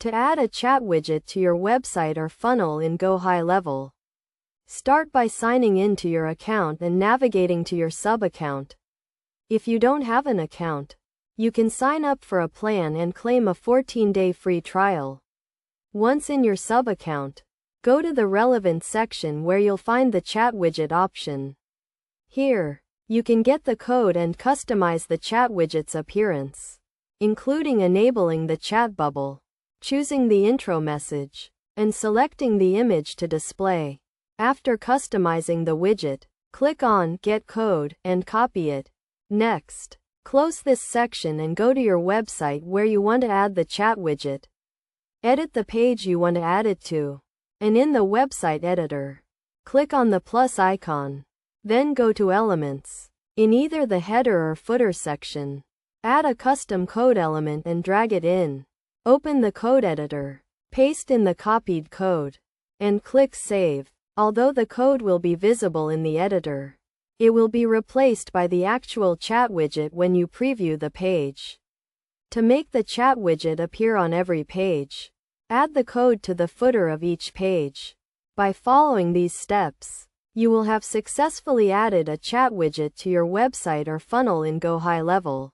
To add a chat widget to your website or funnel in Gohighlevel, start by signing in to your account and navigating to your sub-account. If you don't have an account, you can sign up for a plan and claim a 14-day free trial. Once in your sub-account, go to the relevant section where you'll find the chat widget option. Here, you can get the code and customize the chat widget's appearance, including enabling the chat bubble, choosing the intro message, and selecting the image to display. After customizing the widget, click on Get Code and copy it. Next, close this section and go to your website where you want to add the chat widget. Edit the page you want to add it to, and in the website editor, click on the plus icon. Then go to Elements. In either the header or footer section, add a custom code element and drag it in. Open the code editor, paste in the copied code, and click Save. Although the code will be visible in the editor, it will be replaced by the actual chat widget when you preview the page. To make the chat widget appear on every page, add the code to the footer of each page. By following these steps, you will have successfully added a chat widget to your website or funnel in Gohighlevel.